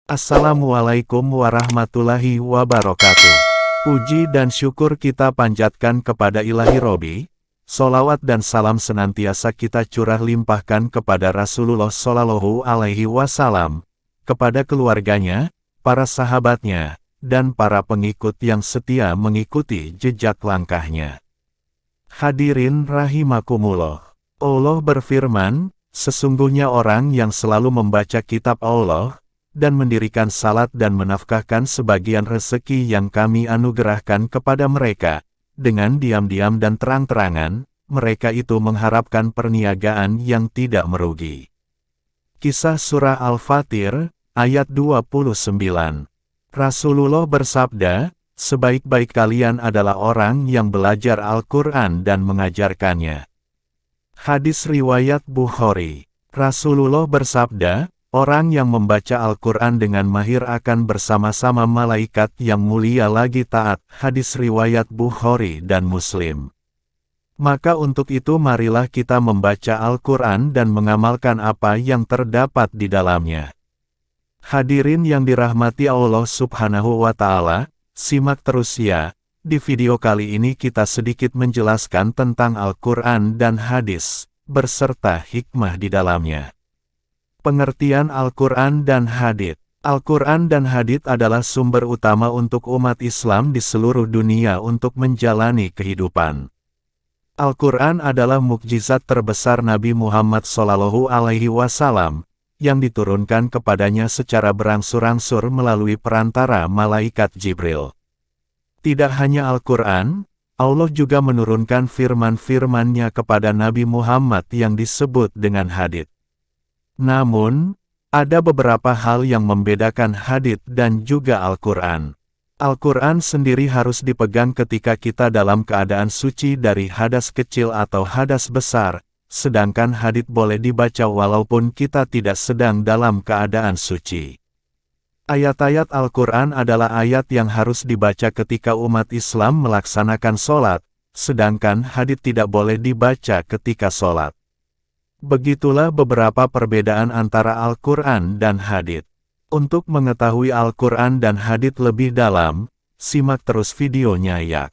Assalamualaikum warahmatullahi wabarakatuh. Puji dan syukur kita panjatkan kepada Ilahi Robbi. Solawat dan salam senantiasa kita curah limpahkan kepada Rasulullah Shallallahu Alaihi Wasallam, kepada keluarganya, para sahabatnya, dan para pengikut yang setia mengikuti jejak langkahnya. Hadirin rahimakumullah. Allah berfirman, sesungguhnya orang yang selalu membaca kitab Allah, dan mendirikan salat dan menafkahkan sebagian rezeki yang kami anugerahkan kepada mereka, dengan diam-diam dan terang-terangan, mereka itu mengharapkan perniagaan yang tidak merugi. Kisah Surah Al-Fatir, ayat 29. Rasulullah bersabda, sebaik-baik kalian adalah orang yang belajar Al-Quran dan mengajarkannya. Hadis riwayat Bukhari. Rasulullah bersabda, orang yang membaca Al-Quran dengan mahir akan bersama-sama malaikat yang mulia lagi taat. Hadis riwayat Bukhari dan Muslim. Maka untuk itu marilah kita membaca Al-Quran dan mengamalkan apa yang terdapat di dalamnya. Hadirin yang dirahmati Allah Subhanahu wa Ta'ala, simak terus ya. Di video kali ini kita sedikit menjelaskan tentang Al-Quran dan hadis, berserta hikmah di dalamnya. Pengertian Al-Quran dan Hadits. Al-Quran dan Hadits adalah sumber utama untuk umat Islam di seluruh dunia untuk menjalani kehidupan. Al-Quran adalah mukjizat terbesar Nabi Muhammad Shallallahu Alaihi Wasallam, yang diturunkan kepadanya secara berangsur-angsur melalui perantara malaikat Jibril. Tidak hanya Al-Quran, Allah juga menurunkan firman-firman-Nya kepada Nabi Muhammad yang disebut dengan Hadits. Namun, ada beberapa hal yang membedakan hadits dan juga Al-Quran. Al-Quran sendiri harus dipegang ketika kita dalam keadaan suci dari hadas kecil atau hadas besar, sedangkan hadits boleh dibaca walaupun kita tidak sedang dalam keadaan suci. Ayat-ayat Al-Quran adalah ayat yang harus dibaca ketika umat Islam melaksanakan sholat, sedangkan hadits tidak boleh dibaca ketika sholat. Begitulah beberapa perbedaan antara Al-Quran dan Hadits. Untuk mengetahui Al-Quran dan Hadits lebih dalam, simak terus videonya ya.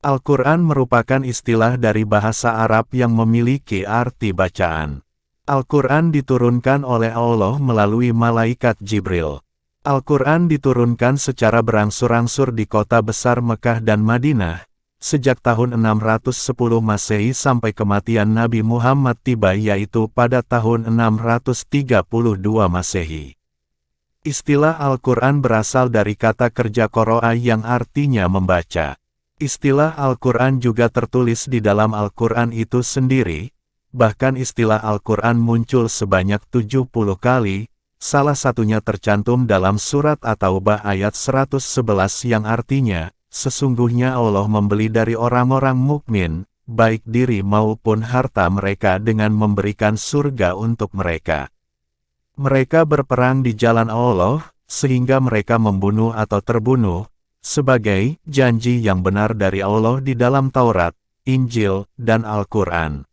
Al-Quran merupakan istilah dari bahasa Arab yang memiliki arti bacaan. Al-Quran diturunkan oleh Allah melalui malaikat Jibril. Al-Quran diturunkan secara berangsur-angsur di kota besar Mekah dan Madinah, sejak tahun 610 Masehi sampai kematian Nabi Muhammad tiba yaitu pada tahun 632 Masehi. Istilah Al-Quran berasal dari kata kerja qoro'a yang artinya membaca. Istilah Al-Quran juga tertulis di dalam Al-Quran itu sendiri, bahkan istilah Al-Quran muncul sebanyak 70 kali, salah satunya tercantum dalam surat At-Taubah ayat 111 yang artinya, sesungguhnya Allah membeli dari orang-orang mukmin, baik diri maupun harta mereka dengan memberikan surga untuk mereka. Mereka berperang di jalan Allah, sehingga mereka membunuh atau terbunuh, sebagai janji yang benar dari Allah di dalam Taurat, Injil, dan Al-Quran.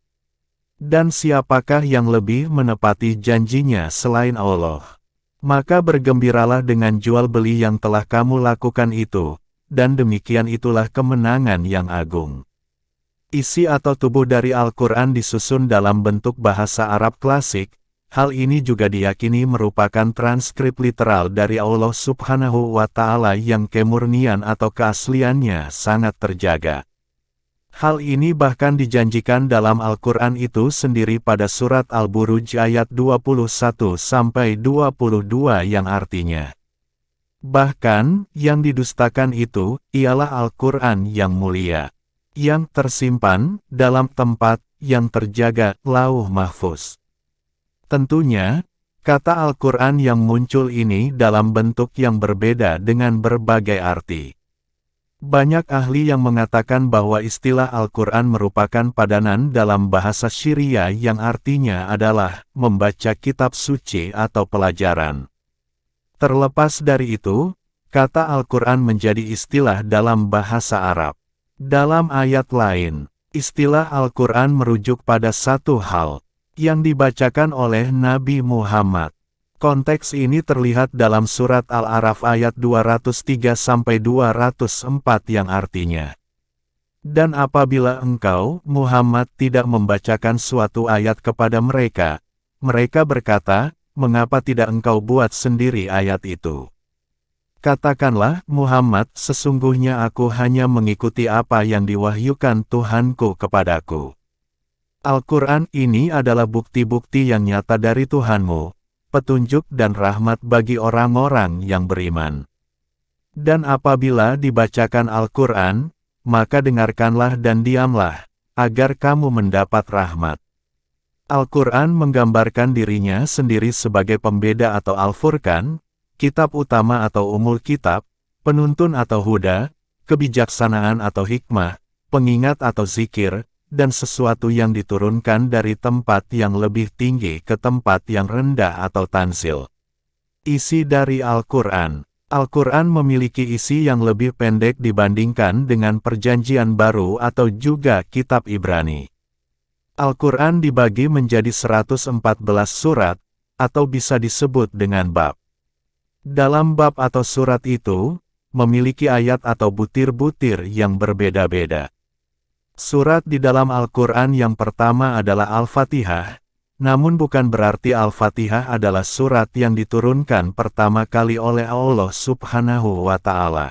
Dan siapakah yang lebih menepati janjinya selain Allah? Maka bergembiralah dengan jual beli yang telah kamu lakukan itu, dan demikian itulah kemenangan yang agung. Isi atau tubuh dari Al-Quran disusun dalam bentuk bahasa Arab klasik, hal ini juga diyakini merupakan transkrip literal dari Allah Subhanahu wa Ta'ala yang kemurnian atau keasliannya sangat terjaga. Hal ini bahkan dijanjikan dalam Al-Quran itu sendiri pada surat Al-Buruj ayat 21-22 yang artinya, bahkan, yang didustakan itu, ialah Al-Quran yang mulia, yang tersimpan, dalam tempat, yang terjaga, Lauh Mahfuz. Tentunya, kata Al-Quran yang muncul ini dalam bentuk yang berbeda dengan berbagai arti. Banyak ahli yang mengatakan bahwa istilah Al-Quran merupakan padanan dalam bahasa Syria yang artinya adalah, membaca kitab suci atau pelajaran. Terlepas dari itu, kata Al-Quran menjadi istilah dalam bahasa Arab. Dalam ayat lain, istilah Al-Quran merujuk pada satu hal, yang dibacakan oleh Nabi Muhammad. Konteks ini terlihat dalam surat Al-A'raf ayat 203-204 yang artinya, "Dan apabila engkau, Muhammad, tidak membacakan suatu ayat kepada mereka, mereka berkata, mengapa tidak engkau buat sendiri ayat itu?" Katakanlah, Muhammad, sesungguhnya aku hanya mengikuti apa yang diwahyukan Tuhanku kepadaku. Al-Quran ini adalah bukti-bukti yang nyata dari Tuhanmu, petunjuk dan rahmat bagi orang-orang yang beriman. Dan apabila dibacakan Al-Quran, maka dengarkanlah dan diamlah, agar kamu mendapat rahmat. Al-Quran menggambarkan dirinya sendiri sebagai pembeda atau Al-Furqan, kitab utama atau umul kitab, penuntun atau huda, kebijaksanaan atau hikmah, pengingat atau zikir, dan sesuatu yang diturunkan dari tempat yang lebih tinggi ke tempat yang rendah atau tanzil. Isi dari Al-Quran. Al-Quran memiliki isi yang lebih pendek dibandingkan dengan Perjanjian Baru atau juga Kitab Ibrani. Al-Quran dibagi menjadi 114 surat, atau bisa disebut dengan bab. Dalam bab atau surat itu, memiliki ayat atau butir-butir yang berbeda-beda. Surat di dalam Al-Quran yang pertama adalah Al-Fatihah, namun bukan berarti Al-Fatihah adalah surat yang diturunkan pertama kali oleh Allah Subhanahu wa Ta'ala.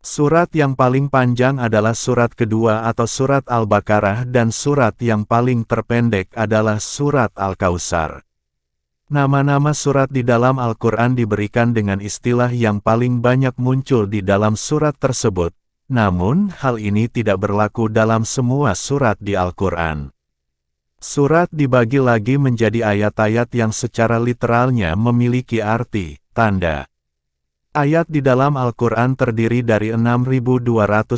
Surat yang paling panjang adalah surat kedua atau surat Al-Baqarah, dan surat yang paling terpendek adalah surat Al-Kautsar. Nama-nama surat di dalam Al-Quran diberikan dengan istilah yang paling banyak muncul di dalam surat tersebut. Namun, hal ini tidak berlaku dalam semua surat di Al-Quran. Surat dibagi lagi menjadi ayat-ayat yang secara literalnya memiliki arti, tanda. Ayat di dalam Al-Quran terdiri dari 6.236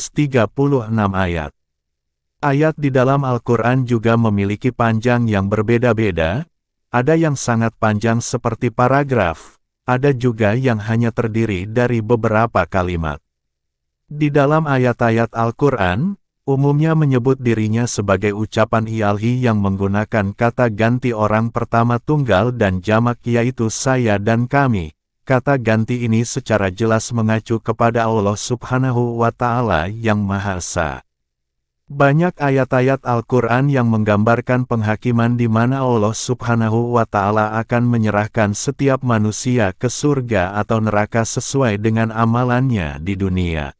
ayat. Ayat di dalam Al-Quran juga memiliki panjang yang berbeda-beda, ada yang sangat panjang seperti paragraf, ada juga yang hanya terdiri dari beberapa kalimat. Di dalam ayat-ayat Al-Quran, umumnya menyebut dirinya sebagai ucapan ilahi yang menggunakan kata ganti orang pertama tunggal dan jamak, yaitu saya dan kami. Kata ganti ini secara jelas mengacu kepada Allah Subhanahu wa Ta'ala yang Maha Esa. Banyak ayat-ayat Al-Quran yang menggambarkan penghakiman di mana Allah Subhanahu wa Ta'ala akan menyerahkan setiap manusia ke surga atau neraka sesuai dengan amalannya di dunia.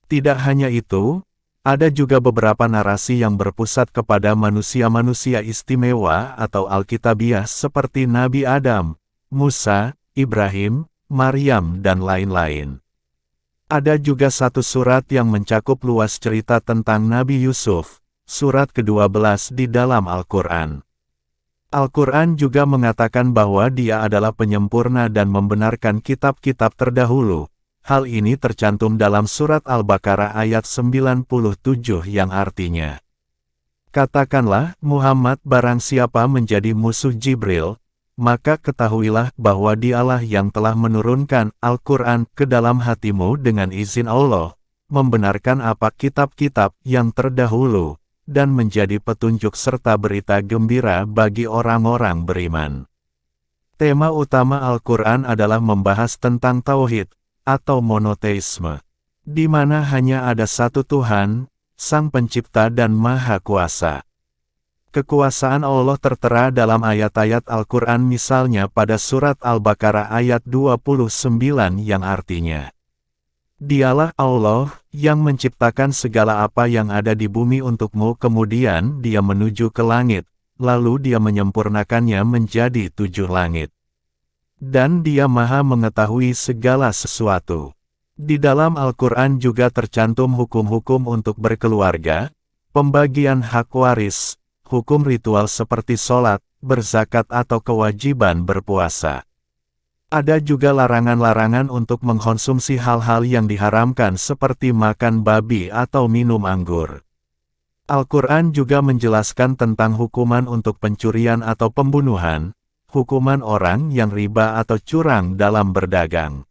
Tidak hanya itu, ada juga beberapa narasi yang berpusat kepada manusia-manusia istimewa atau Alkitabiah seperti Nabi Adam, Musa, Ibrahim, Maryam, dan lain-lain. Ada juga satu surat yang mencakup luas cerita tentang Nabi Yusuf, surat ke-12 di dalam Al-Quran. Al-Quran juga mengatakan bahwa dia adalah penyempurna dan membenarkan kitab-kitab terdahulu. Hal ini tercantum dalam surat Al-Baqarah ayat 97 yang artinya, "Katakanlah, Muhammad, barang siapa menjadi musuh Jibril, maka ketahuilah bahwa dialah yang telah menurunkan Al-Quran ke dalam hatimu dengan izin Allah, membenarkan apa kitab-kitab yang terdahulu, dan menjadi petunjuk serta berita gembira bagi orang-orang beriman." Tema utama Al-Quran adalah membahas tentang tauhid, atau monoteisme, di mana hanya ada satu Tuhan, Sang Pencipta dan Maha Kuasa. Kekuasaan Allah tertera dalam ayat-ayat Al-Quran, misalnya pada surat Al-Baqarah ayat 29 yang artinya, "Dialah Allah yang menciptakan segala apa yang ada di bumi untukmu, kemudian Dia menuju ke langit, lalu Dia menyempurnakannya menjadi 7 langit. Dan Dia Maha mengetahui segala sesuatu." Di dalam Al-Quran juga tercantum hukum-hukum untuk berkeluarga, pembagian hak waris, hukum ritual seperti sholat, berzakat atau kewajiban berpuasa. Ada juga larangan-larangan untuk mengkonsumsi hal-hal yang diharamkan seperti makan babi atau minum anggur. Al-Quran juga menjelaskan tentang hukuman untuk pencurian atau pembunuhan, hukuman orang yang riba atau curang dalam berdagang.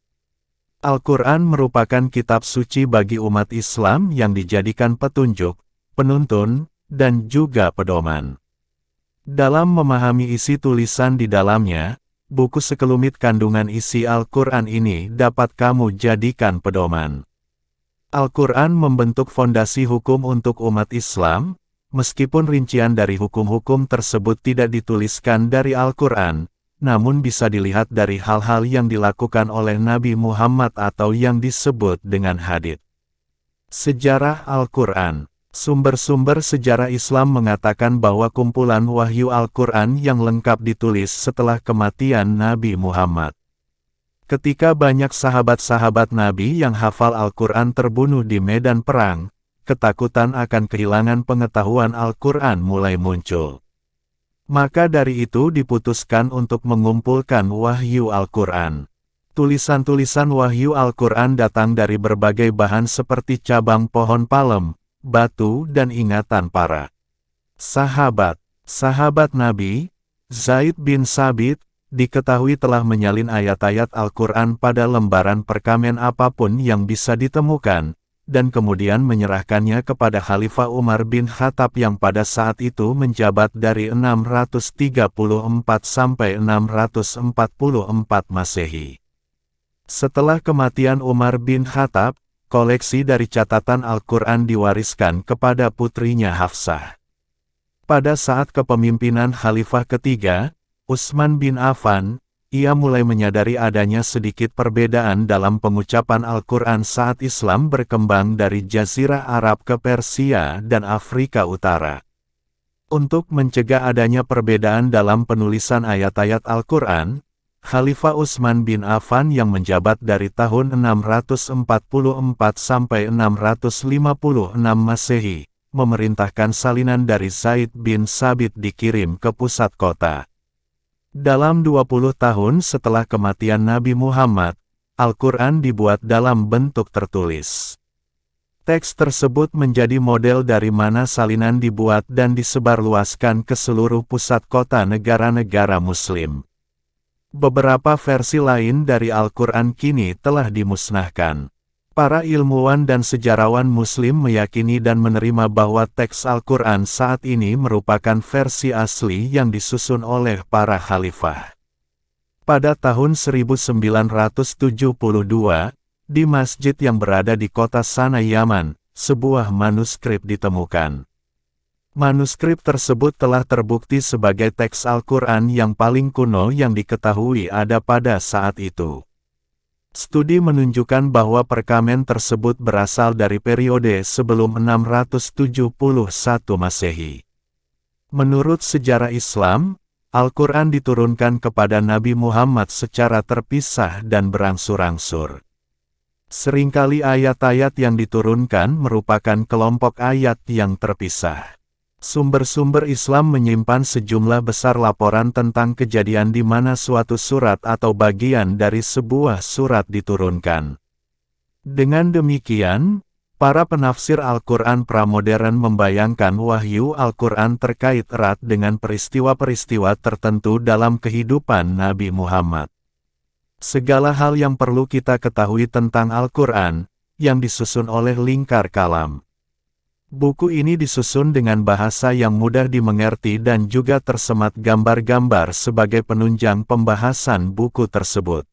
Al-Quran merupakan kitab suci bagi umat Islam yang dijadikan petunjuk, penuntun, dan juga pedoman. Dalam memahami isi tulisan di dalamnya, buku sekelumit kandungan isi Al-Quran ini dapat kamu jadikan pedoman. Al-Quran membentuk fondasi hukum untuk umat Islam, meskipun rincian dari hukum-hukum tersebut tidak dituliskan dari Al-Quran, namun bisa dilihat dari hal-hal yang dilakukan oleh Nabi Muhammad atau yang disebut dengan hadits. Sejarah Al-Quran. Sumber-sumber sejarah Islam mengatakan bahwa kumpulan wahyu Al-Quran yang lengkap ditulis setelah kematian Nabi Muhammad. Ketika banyak sahabat-sahabat Nabi yang hafal Al-Quran terbunuh di medan perang, ketakutan akan kehilangan pengetahuan Al-Quran mulai muncul. Maka dari itu diputuskan untuk mengumpulkan wahyu Al-Quran. Tulisan-tulisan wahyu Al-Quran datang dari berbagai bahan seperti cabang pohon palem, batu dan ingatan para sahabat. Sahabat Nabi, Zaid bin Sabit, diketahui telah menyalin ayat-ayat Al-Quran pada lembaran perkamen apapun yang bisa ditemukan, dan kemudian menyerahkannya kepada Khalifah Umar bin Khattab yang pada saat itu menjabat dari 634 sampai 644 Masehi. Setelah kematian Umar bin Khattab, koleksi dari catatan Al-Quran diwariskan kepada putrinya Hafsah. Pada saat kepemimpinan Khalifah ketiga, Utsman bin Affan, ia mulai menyadari adanya sedikit perbedaan dalam pengucapan Al-Quran saat Islam berkembang dari Jazirah Arab ke Persia dan Afrika Utara. Untuk mencegah adanya perbedaan dalam penulisan ayat-ayat Al-Quran, Khalifah Utsman bin Affan yang menjabat dari tahun 644 sampai 656 Masehi, memerintahkan salinan dari Zaid bin Sabit dikirim ke pusat kota. Dalam 20 tahun setelah kematian Nabi Muhammad, Al-Quran dibuat dalam bentuk tertulis. Teks tersebut menjadi model dari mana salinan dibuat dan disebarluaskan ke seluruh pusat kota negara-negara Muslim. Beberapa versi lain dari Al-Quran kini telah dimusnahkan. Para ilmuwan dan sejarawan Muslim meyakini dan menerima bahwa teks Al-Quran saat ini merupakan versi asli yang disusun oleh para khalifah. Pada tahun 1972, di masjid yang berada di kota Sana, Yaman, sebuah manuskrip ditemukan. Manuskrip tersebut telah terbukti sebagai teks Al-Quran yang paling kuno yang diketahui ada pada saat itu. Studi menunjukkan bahwa perkamen tersebut berasal dari periode sebelum 671 Masehi. Menurut sejarah Islam, Al-Quran diturunkan kepada Nabi Muhammad secara terpisah dan berangsur-angsur. Seringkali ayat-ayat yang diturunkan merupakan kelompok ayat yang terpisah. Sumber-sumber Islam menyimpan sejumlah besar laporan tentang kejadian di mana suatu surat atau bagian dari sebuah surat diturunkan. Dengan demikian, para penafsir Al-Quran pramodern membayangkan wahyu Al-Quran terkait erat dengan peristiwa-peristiwa tertentu dalam kehidupan Nabi Muhammad. Segala hal yang perlu kita ketahui tentang Al-Quran, yang disusun oleh Lingkar Kalam. Buku ini disusun dengan bahasa yang mudah dimengerti dan juga tersemat gambar-gambar sebagai penunjang pembahasan buku tersebut.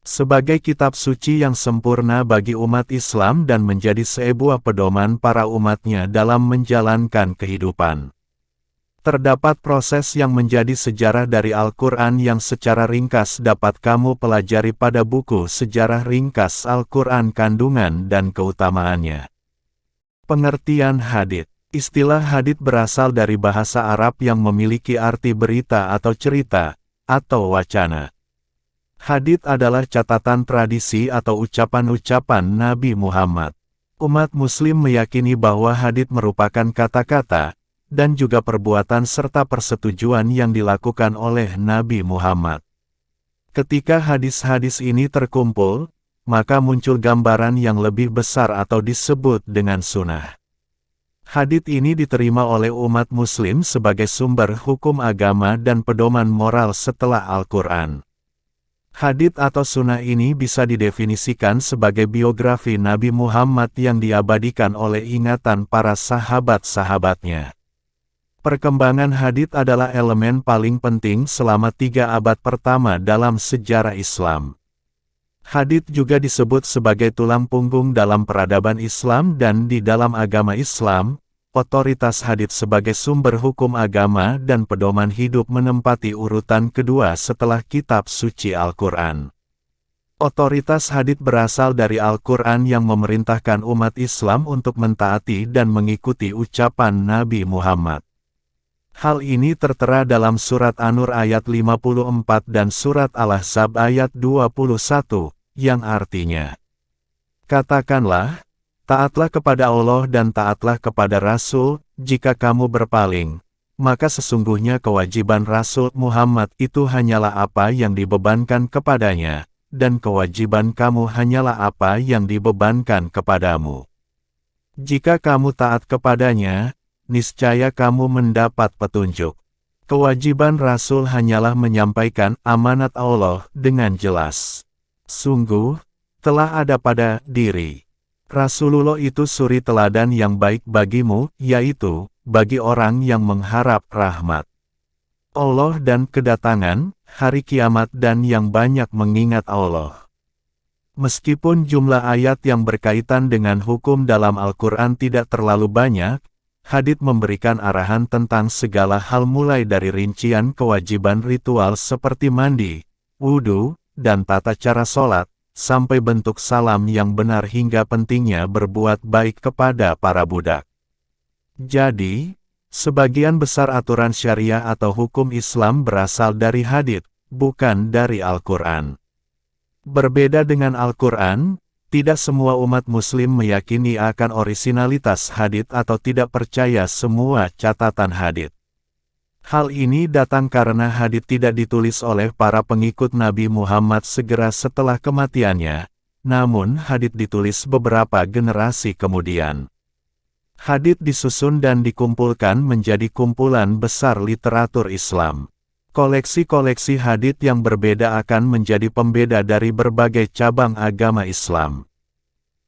Sebagai kitab suci yang sempurna bagi umat Islam dan menjadi sebuah pedoman para umatnya dalam menjalankan kehidupan. Terdapat proses yang menjadi sejarah dari Al-Quran yang secara ringkas dapat kamu pelajari pada buku Sejarah Ringkas Al-Quran Kandungan dan Keutamaannya. Pengertian hadits. Istilah hadits berasal dari bahasa Arab yang memiliki arti berita atau cerita, atau wacana. Hadits adalah catatan tradisi atau ucapan-ucapan Nabi Muhammad. Umat Muslim meyakini bahwa hadits merupakan kata-kata, dan juga perbuatan serta persetujuan yang dilakukan oleh Nabi Muhammad. Ketika hadis-hadis ini terkumpul, maka muncul gambaran yang lebih besar atau disebut dengan sunnah. Hadits ini diterima oleh umat Muslim sebagai sumber hukum agama dan pedoman moral setelah Al-Quran. Hadits atau sunnah ini bisa didefinisikan sebagai biografi Nabi Muhammad yang diabadikan oleh ingatan para sahabat-sahabatnya. Perkembangan hadits adalah elemen paling penting selama 3 abad pertama dalam sejarah Islam. Hadits juga disebut sebagai tulang punggung dalam peradaban Islam dan di dalam agama Islam, otoritas hadits sebagai sumber hukum agama dan pedoman hidup menempati urutan kedua setelah kitab suci Al-Quran. Otoritas hadits berasal dari Al-Quran yang memerintahkan umat Islam untuk mentaati dan mengikuti ucapan Nabi Muhammad. Hal ini tertera dalam surat An-Nur ayat 54 dan surat Al-Ahzab ayat 21, yang artinya, "Katakanlah, taatlah kepada Allah dan taatlah kepada Rasul, jika kamu berpaling, maka sesungguhnya kewajiban Rasul Muhammad itu hanyalah apa yang dibebankan kepadanya, dan kewajiban kamu hanyalah apa yang dibebankan kepadamu. Jika kamu taat kepadanya, niscaya kamu mendapat petunjuk." Kewajiban Rasul hanyalah menyampaikan amanat Allah dengan jelas. Sungguh, telah ada pada diri Rasulullah itu suri teladan yang baik bagimu, yaitu, bagi orang yang mengharap rahmat Allah dan kedatangan hari kiamat dan yang banyak mengingat Allah. Meskipun jumlah ayat yang berkaitan dengan hukum dalam Al-Quran tidak terlalu banyak, hadits memberikan arahan tentang segala hal mulai dari rincian kewajiban ritual seperti mandi, wudhu, dan tata cara sholat, sampai bentuk salam yang benar hingga pentingnya berbuat baik kepada para budak. Jadi, sebagian besar aturan syariah atau hukum Islam berasal dari hadits, bukan dari Al-Quran. Berbeda dengan Al-Quran, tidak semua umat muslim meyakini akan orisinalitas hadits atau tidak percaya semua catatan hadits. Hal ini datang karena hadits tidak ditulis oleh para pengikut Nabi Muhammad segera setelah kematiannya, namun hadits ditulis beberapa generasi kemudian. Hadits disusun dan dikumpulkan menjadi kumpulan besar literatur Islam. Koleksi-koleksi hadits yang berbeda akan menjadi pembeda dari berbagai cabang agama Islam.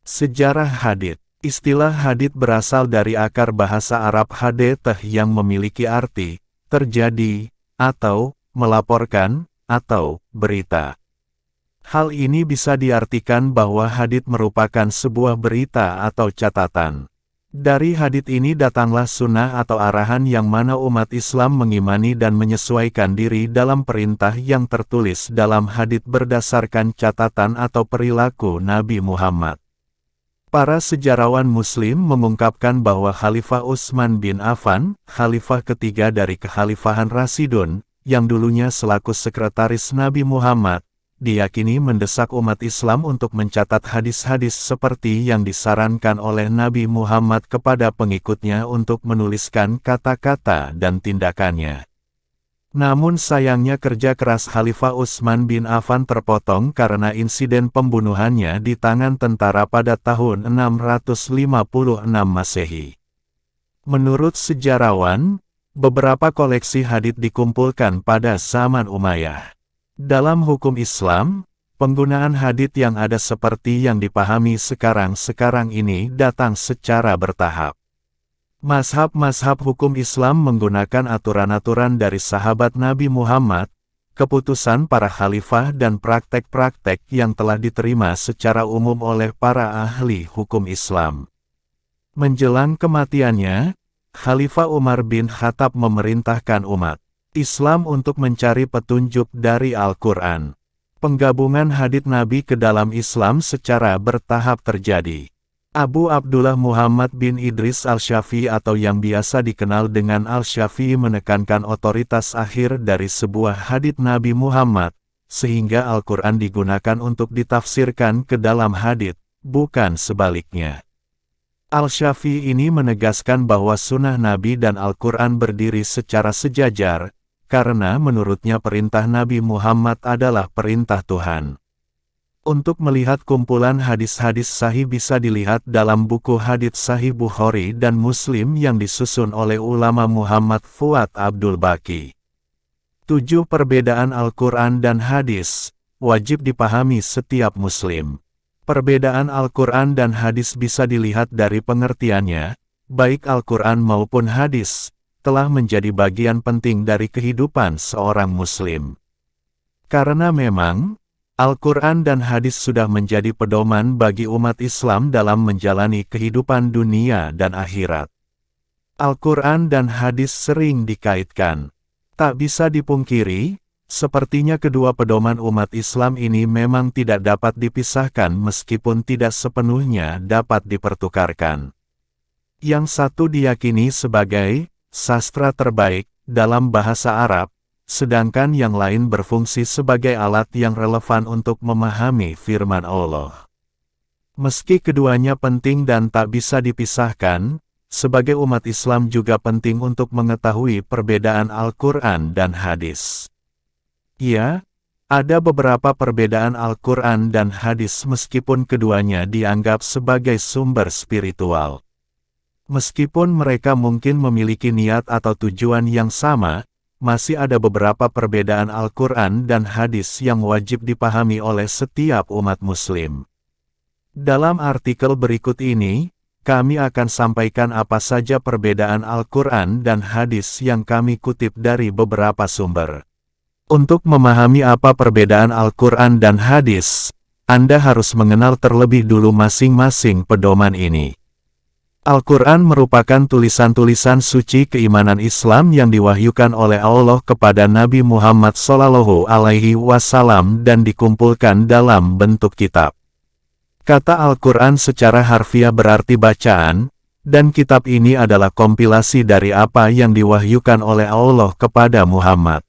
Sejarah hadits. Istilah hadits berasal dari akar bahasa Arab hadethah yang memiliki arti terjadi, atau melaporkan, atau berita. Hal ini bisa diartikan bahwa hadits merupakan sebuah berita atau catatan. Dari hadits ini datanglah sunnah atau arahan yang mana umat Islam mengimani dan menyesuaikan diri dalam perintah yang tertulis dalam hadits berdasarkan catatan atau perilaku Nabi Muhammad. Para sejarawan Muslim mengungkapkan bahwa Khalifah Utsman bin Affan, khalifah ketiga dari Kekhalifahan Rasyidun, yang dulunya selaku sekretaris Nabi Muhammad, diyakini mendesak umat Islam untuk mencatat hadis-hadis seperti yang disarankan oleh Nabi Muhammad kepada pengikutnya untuk menuliskan kata-kata dan tindakannya. Namun sayangnya kerja keras Khalifah Utsman bin Affan terpotong karena insiden pembunuhannya di tangan tentara pada tahun 656 Masehi. Menurut sejarawan, beberapa koleksi hadits dikumpulkan pada zaman Umayyah. Dalam hukum Islam, penggunaan hadits yang ada seperti yang dipahami sekarang ini datang secara bertahap. Mazhab-mazhab hukum Islam menggunakan aturan-aturan dari sahabat Nabi Muhammad, keputusan para khalifah dan praktek-praktek yang telah diterima secara umum oleh para ahli hukum Islam. Menjelang kematiannya, Khalifah Umar bin Khattab memerintahkan umat Islam untuk mencari petunjuk dari Al-Quran. Penggabungan hadits Nabi ke dalam Islam secara bertahap terjadi. Abu Abdullah Muhammad bin Idris Al-Syafi'i atau yang biasa dikenal dengan Al-Syafi'i menekankan otoritas akhir dari sebuah hadits Nabi Muhammad, sehingga Al-Quran digunakan untuk ditafsirkan ke dalam hadits, bukan sebaliknya. Al-Syafi'i ini menegaskan bahwa sunnah Nabi dan Al-Quran berdiri secara sejajar, karena menurutnya perintah Nabi Muhammad adalah perintah Tuhan. Untuk melihat kumpulan hadis-hadis sahih bisa dilihat dalam buku hadits Sahih Bukhari dan Muslim yang disusun oleh ulama Muhammad Fuad Abdul Baqi. 7 perbedaan Al-Quran dan hadis, wajib dipahami setiap Muslim. Perbedaan Al-Quran dan hadis bisa dilihat dari pengertiannya, baik Al-Quran maupun hadis, telah menjadi bagian penting dari kehidupan seorang Muslim. Karena memang, Al-Quran dan hadis sudah menjadi pedoman bagi umat Islam dalam menjalani kehidupan dunia dan akhirat. Al-Quran dan hadis sering dikaitkan. Tak bisa dipungkiri, sepertinya kedua pedoman umat Islam ini memang tidak dapat dipisahkan meskipun tidak sepenuhnya dapat dipertukarkan. Yang satu diyakini sebagai sastra terbaik dalam bahasa Arab, sedangkan yang lain berfungsi sebagai alat yang relevan untuk memahami firman Allah. Meski keduanya penting dan tak bisa dipisahkan, sebagai umat Islam juga penting untuk mengetahui perbedaan Al-Quran dan hadis. Ya, ada beberapa perbedaan Al-Quran dan hadis meskipun keduanya dianggap sebagai sumber spiritual. Meskipun mereka mungkin memiliki niat atau tujuan yang sama, masih ada beberapa perbedaan Al-Quran dan hadis yang wajib dipahami oleh setiap umat Muslim. Dalam artikel berikut ini, kami akan sampaikan apa saja perbedaan Al-Quran dan hadis yang kami kutip dari beberapa sumber. Untuk memahami apa perbedaan Al-Quran dan hadis, Anda harus mengenal terlebih dulu masing-masing pedoman ini. Al-Quran merupakan tulisan-tulisan suci keimanan Islam yang diwahyukan oleh Allah kepada Nabi Muhammad SAW dan dikumpulkan dalam bentuk kitab. Kata Al-Quran secara harfiah berarti bacaan, dan kitab ini adalah kompilasi dari apa yang diwahyukan oleh Allah kepada Muhammad.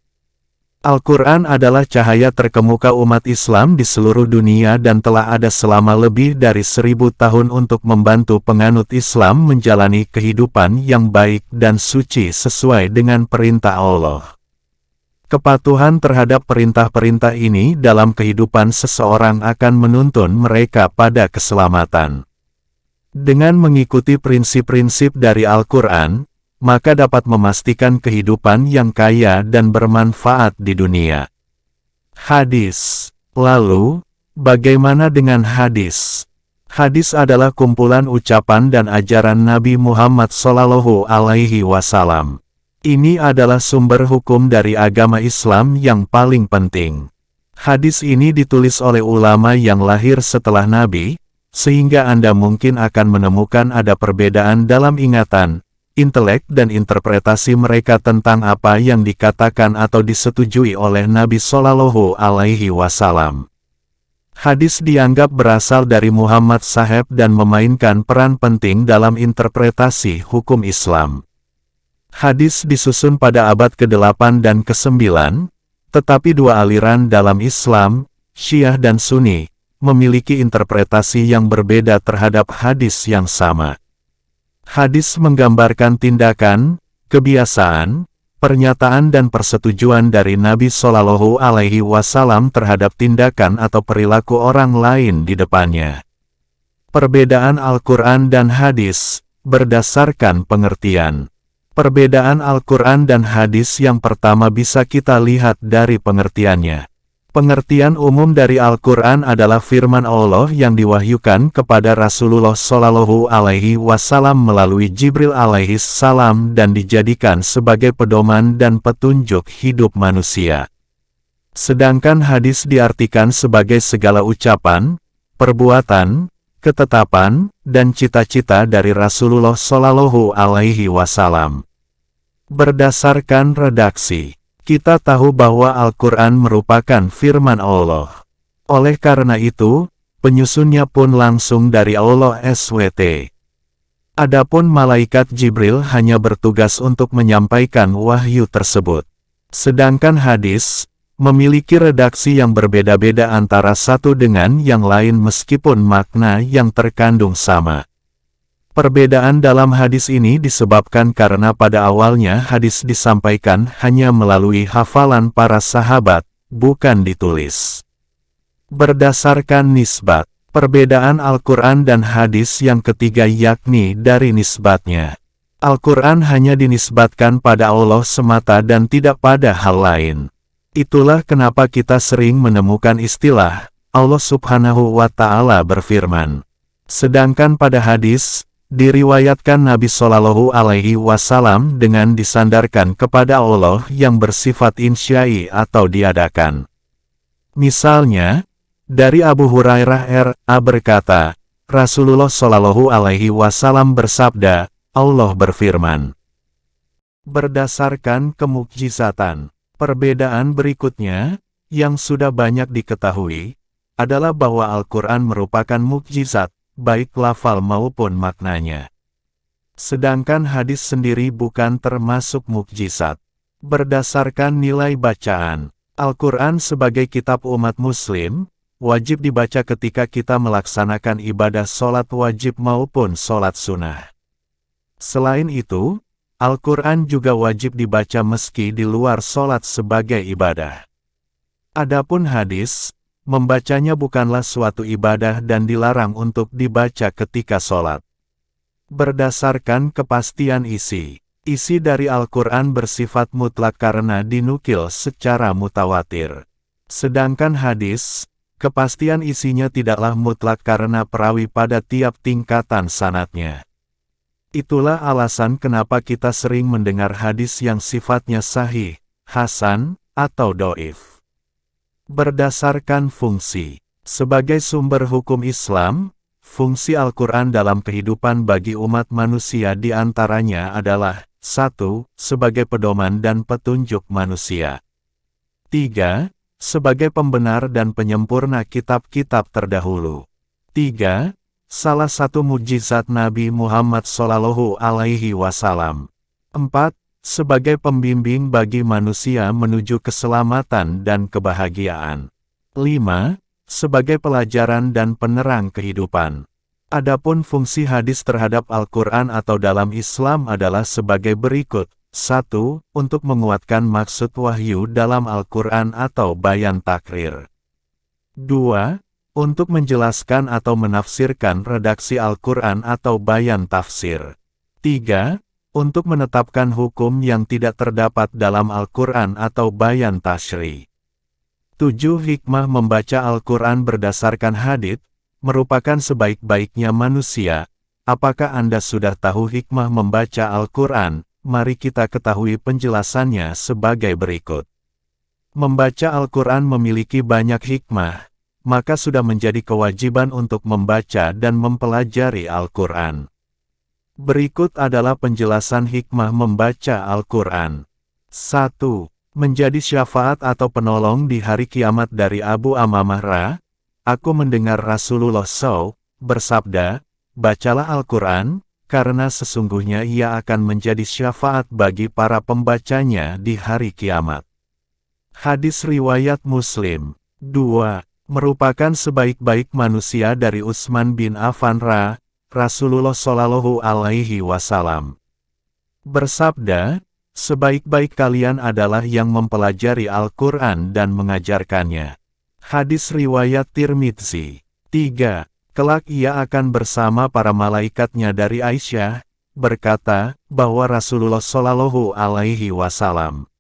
Al-Quran adalah cahaya terkemuka umat Islam di seluruh dunia dan telah ada selama lebih dari 1000 tahun untuk membantu penganut Islam menjalani kehidupan yang baik dan suci sesuai dengan perintah Allah. Kepatuhan terhadap perintah-perintah ini dalam kehidupan seseorang akan menuntun mereka pada keselamatan. Dengan mengikuti prinsip-prinsip dari Al-Quran, maka dapat memastikan kehidupan yang kaya dan bermanfaat di dunia. Hadis. Lalu, bagaimana dengan hadis? Hadis adalah kumpulan ucapan dan ajaran Nabi Muhammad SAW. Ini adalah sumber hukum dari agama Islam yang paling penting. Hadis ini ditulis oleh ulama yang lahir setelah Nabi, sehingga Anda mungkin akan menemukan ada perbedaan dalam ingatan, intelek dan interpretasi mereka tentang apa yang dikatakan atau disetujui oleh Nabi SAW. Hadis dianggap berasal dari Muhammad Sahab dan memainkan peran penting dalam interpretasi hukum Islam. Hadis disusun pada abad ke-8 dan ke-9, tetapi dua aliran dalam Islam, Syiah dan Sunni, memiliki interpretasi yang berbeda terhadap hadis yang sama. Hadis menggambarkan tindakan, kebiasaan, pernyataan dan persetujuan dari Nabi SAW terhadap tindakan atau perilaku orang lain di depannya. Perbedaan Al-Quran dan hadis, berdasarkan pengertian. Perbedaan Al-Quran dan hadis yang pertama bisa kita lihat dari pengertiannya. Pengertian umum dari Al-Quran adalah firman Allah yang diwahyukan kepada Rasulullah SAW melalui Jibril alaihissalam dan dijadikan sebagai pedoman dan petunjuk hidup manusia. Sedangkan hadis diartikan sebagai segala ucapan, perbuatan, ketetapan, dan cita-cita dari Rasulullah SAW. Berdasarkan redaksi, kita tahu bahwa Al-Quran merupakan firman Allah. Oleh karena itu, penyusunnya pun langsung dari Allah SWT. Adapun malaikat Jibril hanya bertugas untuk menyampaikan wahyu tersebut. Sedangkan hadis memiliki redaksi yang berbeda-beda antara satu dengan yang lain meskipun makna yang terkandung sama. Perbedaan dalam hadis ini disebabkan karena pada awalnya hadis disampaikan hanya melalui hafalan para sahabat, bukan ditulis. Berdasarkan nisbat, perbedaan Al-Quran dan hadis yang ketiga yakni dari nisbatnya. Al-Quran hanya dinisbatkan pada Allah semata dan tidak pada hal lain. Itulah kenapa kita sering menemukan istilah, Allah Subhanahu wa Ta'ala berfirman. Sedangkan pada hadis, Diriwayatkan Nabi Shallallahu Alaihi Wasallam dengan disandarkan kepada Allah yang bersifat insyai atau diadakan. Misalnya, dari Abu Hurairah R.A. berkata, Rasulullah Shallallahu Alaihi Wasallam bersabda, Allah berfirman. Berdasarkan kemukjizatan, perbedaan berikutnya, yang sudah banyak diketahui, adalah bahwa Al-Quran merupakan mukjizat, baik lafal maupun maknanya. Sedangkan hadis sendiri bukan termasuk mukjizat. Berdasarkan nilai bacaan, Al-Quran sebagai kitab umat muslim, wajib dibaca ketika kita melaksanakan ibadah sholat wajib maupun sholat sunnah. Selain itu, Al-Quran juga wajib dibaca meski di luar sholat sebagai ibadah. Adapun hadis, membacanya bukanlah suatu ibadah dan dilarang untuk dibaca ketika sholat. Berdasarkan kepastian isi dari Al-Quran bersifat mutlak karena dinukil secara mutawatir. Sedangkan hadis, kepastian isinya tidaklah mutlak karena perawi pada tiap tingkatan sanadnya. Itulah alasan kenapa kita sering mendengar hadis yang sifatnya sahih, hasan, atau doif. Berdasarkan fungsi, sebagai sumber hukum Islam, fungsi Al-Quran dalam kehidupan bagi umat manusia diantaranya adalah 1. Sebagai pedoman dan petunjuk manusia. 3. Sebagai pembenar dan penyempurna kitab-kitab terdahulu. 3. Salah satu mukjizat Nabi Muhammad Shallallahu Alaihi Wasallam. 4. Sebagai pembimbing bagi manusia menuju keselamatan dan kebahagiaan. 5. Sebagai pelajaran dan penerang kehidupan. Adapun fungsi hadis terhadap Al-Quran atau dalam Islam adalah sebagai berikut. 1. Untuk menguatkan maksud wahyu dalam Al-Quran atau bayan takrir. 2. Untuk menjelaskan atau menafsirkan redaksi Al-Quran atau bayan tafsir. 3. Untuk menetapkan hukum yang tidak terdapat dalam Al-Quran atau bayan tasyri. 7. Hikmah membaca Al-Quran berdasarkan hadits, merupakan sebaik-baiknya manusia. Apakah Anda sudah tahu hikmah membaca Al-Quran? Mari kita ketahui penjelasannya sebagai berikut. Membaca Al-Quran memiliki banyak hikmah, maka sudah menjadi kewajiban untuk membaca dan mempelajari Al-Quran. Berikut adalah penjelasan hikmah membaca Al-Quran. 1. Menjadi syafaat atau penolong di hari kiamat. Dari Abu Amamah Ra, aku mendengar Rasulullah SAW bersabda, bacalah Al-Quran, karena sesungguhnya ia akan menjadi syafaat bagi para pembacanya di hari kiamat. Hadis riwayat Muslim. 2. Merupakan sebaik-baik manusia. Dari Utsman bin Affan Ra, Rasulullah Shallallahu Alaihi Wasallam bersabda, sebaik-baik kalian adalah yang mempelajari Al-Quran dan mengajarkannya. Hadis riwayat Tirmidzi. 3. Kelak ia akan bersama para malaikatnya. Dari Aisyah, berkata, bahwa Rasulullah Shallallahu Alaihi Wasallam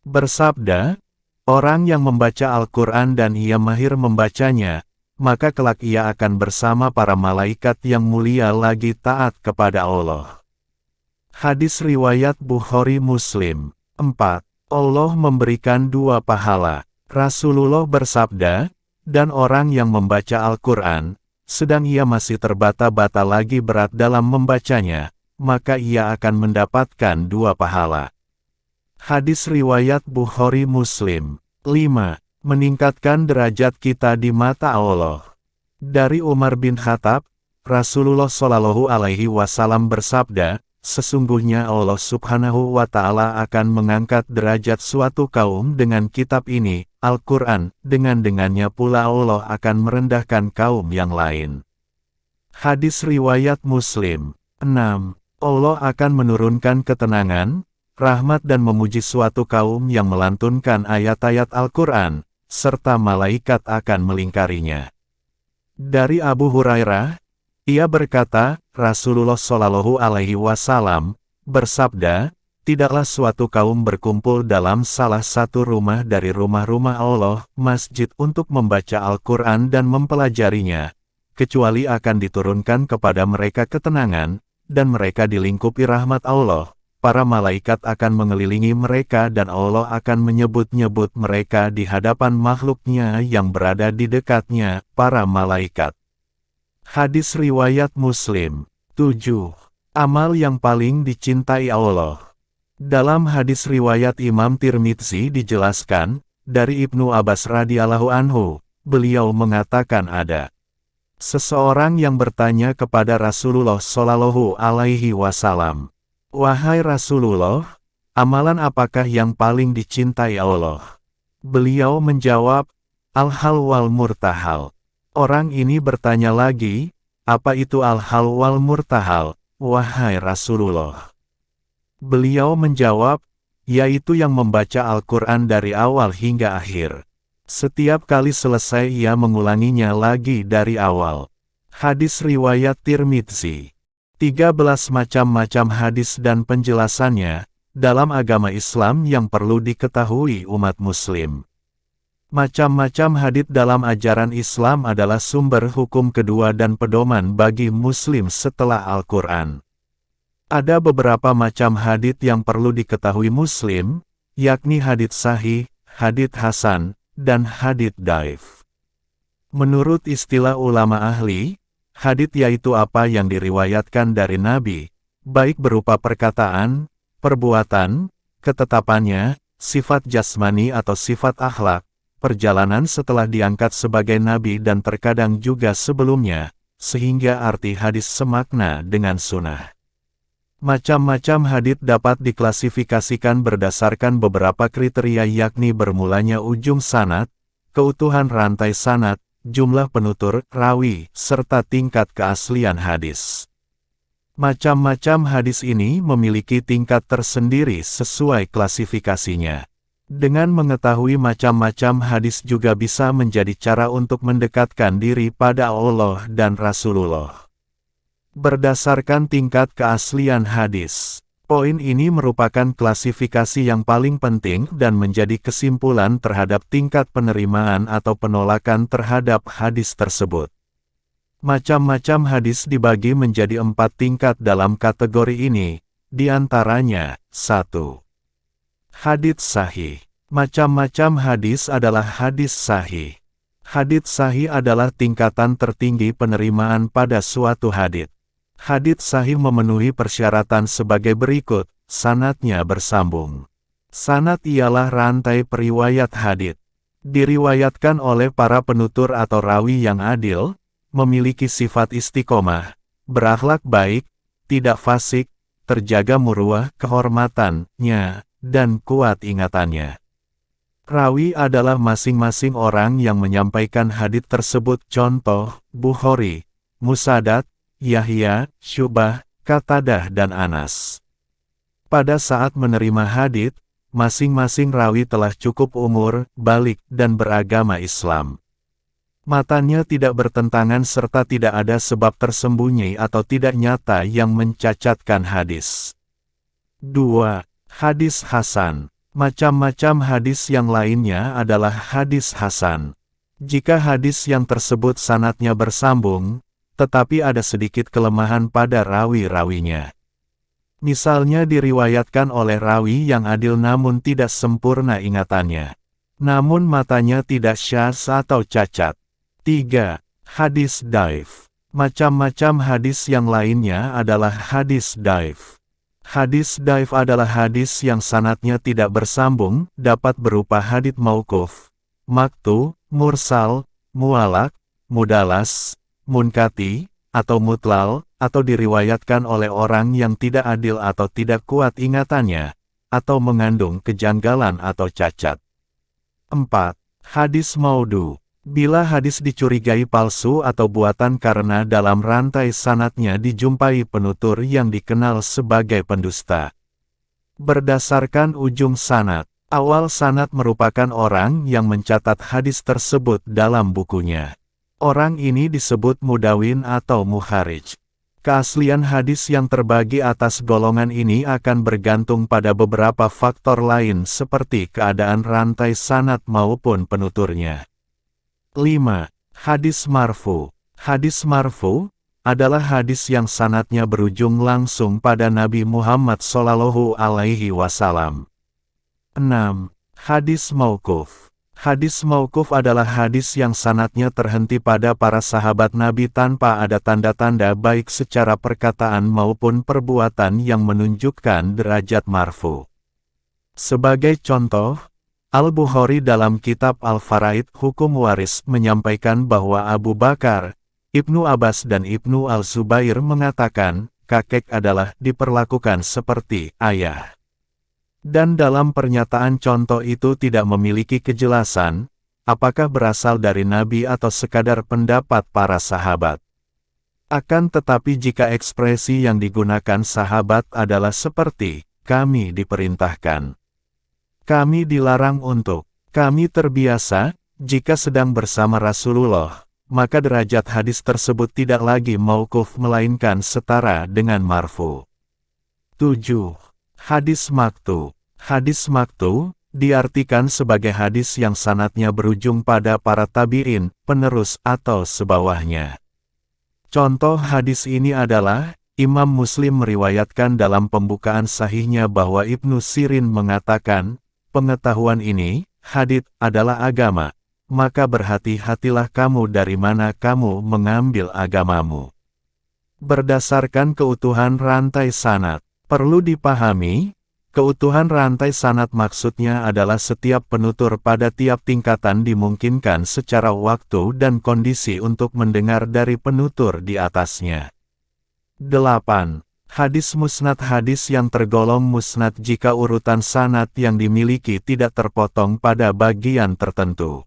bersabda, orang yang membaca Al-Quran dan ia mahir membacanya, maka kelak ia akan bersama para malaikat yang mulia lagi taat kepada Allah. Hadis riwayat Bukhari Muslim. 4. Allah memberikan 2 pahala. Rasulullah bersabda, dan orang yang membaca Al-Quran, sedang ia masih terbata-bata lagi berat dalam membacanya, maka ia akan mendapatkan 2 pahala. Hadis riwayat Bukhari Muslim. 5. Meningkatkan derajat kita di mata Allah. Dari Umar bin Khattab, Rasulullah Shallallahu Alaihi Wasallam bersabda, sesungguhnya Allah Subhanahu wa Ta'ala akan mengangkat derajat suatu kaum dengan kitab ini, Al-Quran, dengannya pula Allah akan merendahkan kaum yang lain. Hadis riwayat Muslim. 6. Allah akan menurunkan ketenangan, rahmat dan memuji suatu kaum yang melantunkan ayat-ayat Al-Quran, serta malaikat akan melingkarinya. Dari Abu Hurairah, ia berkata, Rasulullah Shallallahu Alaihi Wasallam bersabda, tidaklah suatu kaum berkumpul dalam salah satu rumah dari rumah-rumah Allah, masjid untuk membaca Al-Quran dan mempelajarinya, kecuali akan diturunkan kepada mereka ketenangan, dan mereka dilingkupi rahmat Allah. Para malaikat akan mengelilingi mereka dan Allah akan menyebut-nyebut mereka di hadapan makhluknya yang berada di dekatnya, para malaikat. Hadis riwayat Muslim. 7. Amal yang paling dicintai Allah. Dalam hadis riwayat Imam Tirmidzi dijelaskan, dari Ibnu Abbas radhiyallahu anhu, beliau mengatakan ada seseorang yang bertanya kepada Rasulullah Shallallahu Alaihi Wasallam, "Wahai Rasulullah, amalan apakah yang paling dicintai Allah?" Beliau menjawab, "Al-hal wal murtahal." Orang ini bertanya lagi, "Apa itu al-hal wal murtahal, wahai Rasulullah?" Beliau menjawab, yaitu yang membaca Al-Quran dari awal hingga akhir. Setiap kali selesai ia mengulanginya lagi dari awal. Hadis riwayat Tirmidzi. 13 macam-macam hadis dan penjelasannya, dalam agama Islam yang perlu diketahui umat muslim. Macam-macam hadits dalam ajaran Islam adalah sumber hukum kedua dan pedoman bagi muslim setelah Al-Quran. Ada beberapa macam hadits yang perlu diketahui muslim, yakni hadits sahih, hadits hasan, dan hadits dhaif. Menurut istilah ulama ahli, hadits yaitu apa yang diriwayatkan dari Nabi, baik berupa perkataan, perbuatan, ketetapannya, sifat jasmani atau sifat akhlak, perjalanan setelah diangkat sebagai Nabi dan terkadang juga sebelumnya, sehingga arti hadis semakna dengan sunnah. Macam-macam hadits dapat diklasifikasikan berdasarkan beberapa kriteria yakni bermulanya ujung sanad, keutuhan rantai sanad, jumlah penutur, rawi, serta tingkat keaslian hadis. Macam-macam hadis ini memiliki tingkat tersendiri sesuai klasifikasinya. Dengan mengetahui macam-macam hadis juga bisa menjadi cara untuk mendekatkan diri pada Allah dan Rasulullah. Berdasarkan tingkat keaslian hadis, poin ini merupakan klasifikasi yang paling penting dan menjadi kesimpulan terhadap tingkat penerimaan atau penolakan terhadap hadis tersebut. Macam-macam hadis dibagi menjadi 4 tingkat dalam kategori ini, di antaranya, 1. Hadits sahih. Macam-macam hadis adalah hadis sahih. Hadits sahih adalah tingkatan tertinggi penerimaan pada suatu hadits. Hadits sahih memenuhi persyaratan sebagai berikut, sanadnya bersambung. Sanad ialah rantai periwayat hadits. Diriwayatkan oleh para penutur atau rawi yang adil, memiliki sifat istiqomah, berakhlak baik, tidak fasik, terjaga muruah kehormatannya, dan kuat ingatannya. Rawi adalah masing-masing orang yang menyampaikan hadits tersebut, contoh, Bukhari, Musaddad, Yahya, Syu'bah, Qatadah dan Anas. Pada saat menerima hadits, masing-masing rawi telah cukup umur, balik, dan beragama Islam. Matanya tidak bertentangan serta tidak ada sebab tersembunyi atau tidak nyata yang mencacatkan hadis. 2. Hadis hasan. Macam-macam hadis yang lainnya adalah hadis hasan. Jika hadis yang tersebut sanadnya bersambung, tetapi ada sedikit kelemahan pada rawi-rawinya. Misalnya diriwayatkan oleh rawi yang adil namun tidak sempurna ingatannya. Namun matanya tidak syadz atau cacat. 3. Hadis dhaif. Macam-macam hadis yang lainnya adalah hadis dhaif. Hadis dhaif adalah hadis yang sanadnya tidak bersambung, dapat berupa hadits mauquf, maqtu, mursal, mu'allaq, mudalas, munkati, atau mutlal, atau diriwayatkan oleh orang yang tidak adil atau tidak kuat ingatannya, atau mengandung kejanggalan atau cacat. 4. Hadis maudhu. Bila hadis dicurigai palsu atau buatan karena dalam rantai sanadnya dijumpai penutur yang dikenal sebagai pendusta. Berdasarkan ujung sanad, awal sanad merupakan orang yang mencatat hadis tersebut dalam bukunya. Orang ini disebut mudawin atau muharrij. Keaslian hadis yang terbagi atas golongan ini akan bergantung pada beberapa faktor lain seperti keadaan rantai sanad maupun penuturnya. 5. Hadis marfu. Hadis marfu adalah hadis yang sanadnya berujung langsung pada Nabi Muhammad Shallallahu Alaihi Wasallam. 6. Hadis mauquf. Hadis mauquf adalah hadis yang sanadnya terhenti pada para sahabat Nabi tanpa ada tanda-tanda baik secara perkataan maupun perbuatan yang menunjukkan derajat marfu. Sebagai contoh, Al-Bukhari dalam kitab Al-Faraid Hukum Waris menyampaikan bahwa Abu Bakar, Ibnu Abbas dan Ibnu Al-Zubair mengatakan, kakek adalah diperlakukan seperti ayah. Dan dalam pernyataan contoh itu tidak memiliki kejelasan, apakah berasal dari Nabi atau sekadar pendapat para sahabat. Akan tetapi jika ekspresi yang digunakan sahabat adalah seperti, kami diperintahkan, kami dilarang untuk, kami terbiasa, jika sedang bersama Rasulullah, maka derajat hadis tersebut tidak lagi mauquf melainkan setara dengan marfu. 7. Hadis maktu. Hadis maktu diartikan sebagai hadis yang sanadnya berujung pada para tabi'in, penerus atau sebawahnya. Contoh hadis ini adalah, Imam Muslim meriwayatkan dalam pembukaan sahihnya bahwa Ibnu Sirin mengatakan, pengetahuan ini, hadits, adalah agama, maka berhati-hatilah kamu dari mana kamu mengambil agamamu. Berdasarkan keutuhan rantai sanad, perlu dipahami, keutuhan rantai sanad maksudnya adalah setiap penutur pada tiap tingkatan dimungkinkan secara waktu dan kondisi untuk mendengar dari penutur di atasnya. 8. Hadis musnad. Hadis yang tergolong musnad jika urutan sanad yang dimiliki tidak terpotong pada bagian tertentu.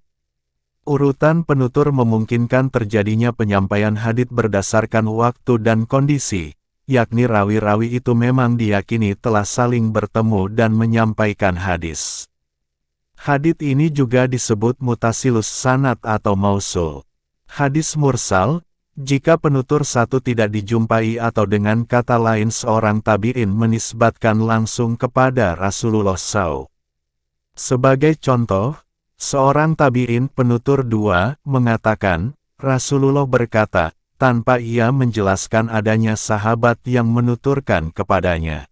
Urutan penutur memungkinkan terjadinya penyampaian hadits berdasarkan waktu dan kondisi, yakni rawi-rawi itu memang diyakini telah saling bertemu dan menyampaikan hadis. Hadits ini juga disebut mutasilus sanad atau mausul. Hadis mursal, jika penutur satu tidak dijumpai atau dengan kata lain seorang tabi'in menisbatkan langsung kepada Rasulullah SAW. Sebagai contoh, seorang tabi'in penutur dua mengatakan, Rasulullah berkata, tanpa ia menjelaskan adanya sahabat yang menuturkan kepadanya.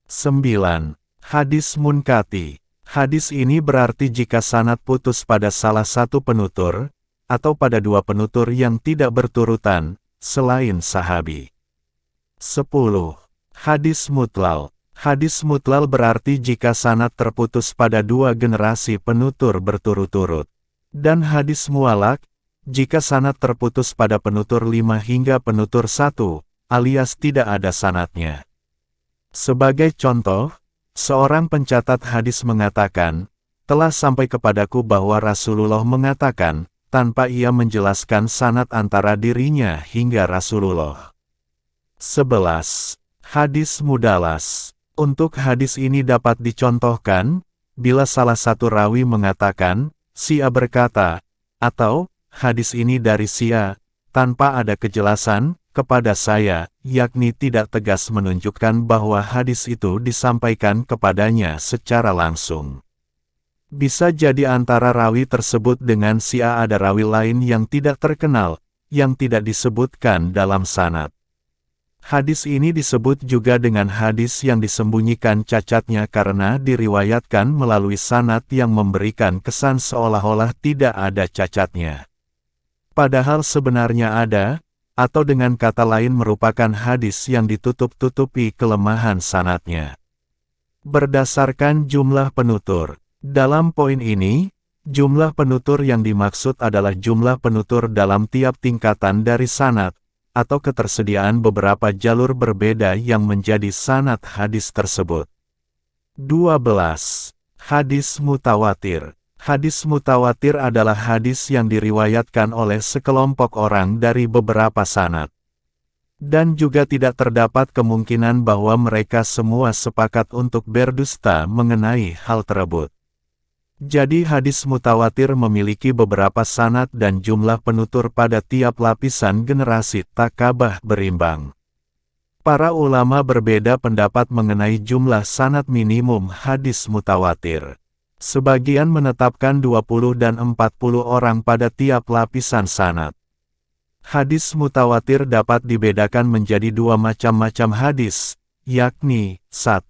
9. Hadis munkati. Hadis ini berarti jika sanad putus pada salah satu penutur, atau pada dua penutur yang tidak berturutan, selain sahabi. 10. Hadis mutlal. Hadis mutlal berarti jika sanad terputus pada dua generasi penutur berturut-turut. Dan hadis mualak, jika sanad terputus pada penutur 5 hingga penutur 1, alias tidak ada sanadnya. Sebagai contoh, seorang pencatat hadis mengatakan, telah sampai kepadaku bahwa Rasulullah mengatakan, tanpa ia menjelaskan sanad antara dirinya hingga Rasulullah. 11. Hadis mudalas. Untuk hadis ini dapat dicontohkan, bila salah satu rawi mengatakan, si A berkata, atau, hadis ini dari si A, tanpa ada kejelasan, kepada saya, yakni tidak tegas menunjukkan bahwa hadis itu disampaikan kepadanya secara langsung. Bisa jadi antara rawi tersebut dengan si A ada rawi lain yang tidak terkenal, yang tidak disebutkan dalam sanad. Hadis ini disebut juga dengan hadis yang disembunyikan cacatnya karena diriwayatkan melalui sanad yang memberikan kesan seolah-olah tidak ada cacatnya. Padahal sebenarnya ada, atau dengan kata lain merupakan hadis yang ditutup-tutupi kelemahan sanadnya. Berdasarkan jumlah penutur. Dalam poin ini, jumlah penutur yang dimaksud adalah jumlah penutur dalam tiap tingkatan dari sanad, atau ketersediaan beberapa jalur berbeda yang menjadi sanad hadis tersebut. 12. Hadis mutawatir. Hadis mutawatir adalah hadis yang diriwayatkan oleh sekelompok orang dari beberapa sanad. Dan juga tidak terdapat kemungkinan bahwa mereka semua sepakat untuk berdusta mengenai hal tersebut. Jadi hadis mutawatir memiliki beberapa sanad dan jumlah penutur pada tiap lapisan generasi takabah berimbang. Para ulama berbeda pendapat mengenai jumlah sanad minimum hadis mutawatir. Sebagian menetapkan 20 dan 40 orang pada tiap lapisan sanad. Hadis mutawatir dapat dibedakan menjadi dua macam hadis, yakni 1.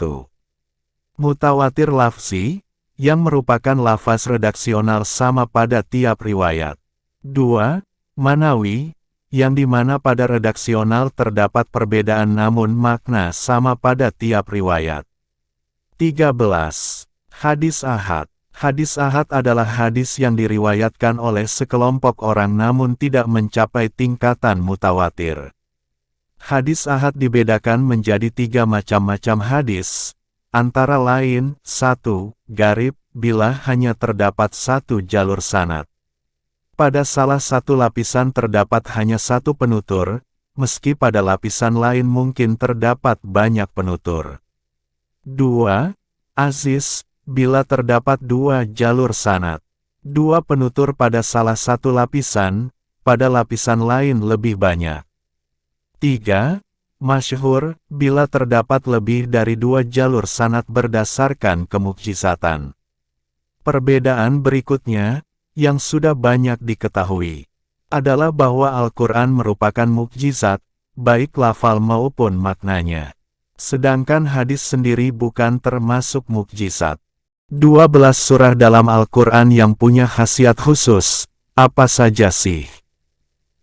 Mutawatir lafzi, yang merupakan lafaz redaksional sama pada tiap riwayat. 2. Manawi, yang dimana pada redaksional terdapat perbedaan namun makna sama pada tiap riwayat. 13. Hadis ahad. Hadis ahad adalah hadis yang diriwayatkan oleh sekelompok orang namun tidak mencapai tingkatan mutawatir. Hadis ahad dibedakan menjadi 3 macam hadis, antara lain, 1. Garib, bila hanya terdapat 1 jalur sanad. Pada salah satu lapisan terdapat hanya 1 penutur, meski pada lapisan lain mungkin terdapat banyak penutur. 2. Aziz, bila terdapat 2 jalur sanad. 2 penutur pada salah satu lapisan, pada lapisan lain lebih banyak. 3. Masyhur, bila terdapat lebih dari 2 jalur sanad berdasarkan kemukjizatan. Perbedaan berikutnya, yang sudah banyak diketahui, adalah bahwa Al-Quran merupakan mukjizat, baik lafal maupun maknanya. Sedangkan hadis sendiri bukan termasuk mukjizat. 12 surah dalam Al-Quran yang punya khasiat khusus, apa saja sih?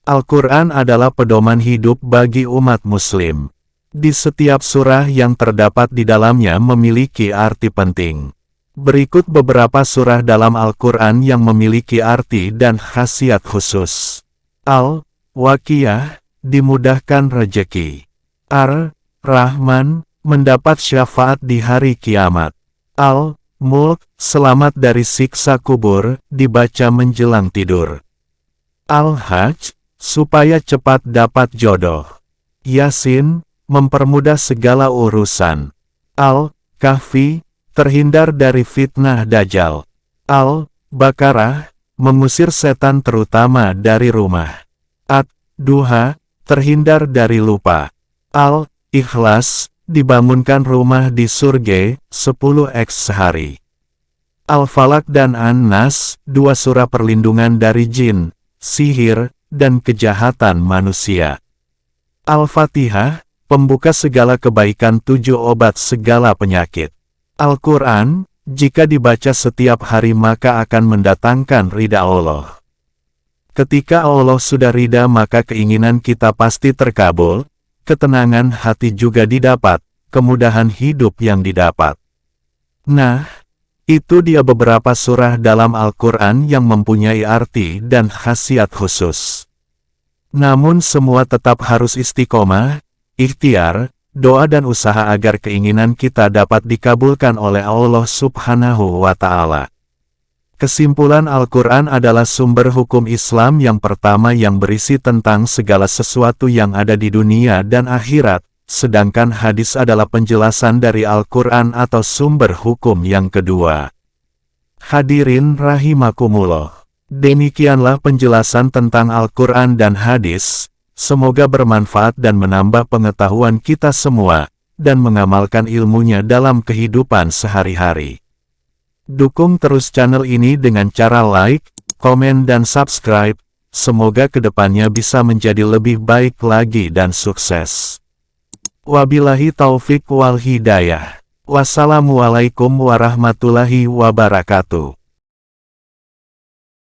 Al-Quran adalah pedoman hidup bagi umat muslim. Di setiap surah yang terdapat di dalamnya memiliki arti penting. Berikut beberapa surah dalam Al-Quran yang memiliki arti dan khasiat khusus. Al-Waqiah, dimudahkan rejeki. Ar-Rahman, mendapat syafaat di hari kiamat. Al-Mulk, selamat dari siksa kubur, dibaca menjelang tidur. Al-Hajj, supaya cepat dapat jodoh. Yasin, mempermudah segala urusan. Al-Kahfi, terhindar dari fitnah Dajjal. Al-Baqarah, mengusir setan terutama dari rumah. Ad-Duha, terhindar dari lupa. Al-Ikhlas, dibangunkan rumah di surga, 10x sehari. Al-Falaq dan An-Nas, 2 surah perlindungan dari jin, sihir, dan kejahatan manusia. Al-Fatihah, pembuka segala kebaikan, 7 obat segala penyakit. Al-Quran, jika dibaca setiap hari maka akan mendatangkan ridha Allah. Ketika Allah sudah ridha maka keinginan kita pasti terkabul, ketenangan hati juga didapat, kemudahan hidup yang didapat. Nah, itu dia beberapa surah dalam Al-Quran yang mempunyai arti dan khasiat khusus. Namun semua tetap harus istiqomah, ikhtiar, doa dan usaha agar keinginan kita dapat dikabulkan oleh Allah Subhanahu wa Ta'ala. Kesimpulan Al-Quran adalah sumber hukum Islam yang pertama yang berisi tentang segala sesuatu yang ada di dunia dan akhirat, sedangkan hadis adalah penjelasan dari Al-Quran atau sumber hukum yang kedua. Hadirin rahimakumullah. Demikianlah penjelasan tentang Al-Quran dan hadis, semoga bermanfaat dan menambah pengetahuan kita semua, dan mengamalkan ilmunya dalam kehidupan sehari-hari. Dukung terus channel ini dengan cara like, komen dan subscribe, semoga kedepannya bisa menjadi lebih baik lagi dan sukses. Wabillahi taufik wal hidayah. Wassalamualaikum warahmatullahi wabarakatuh.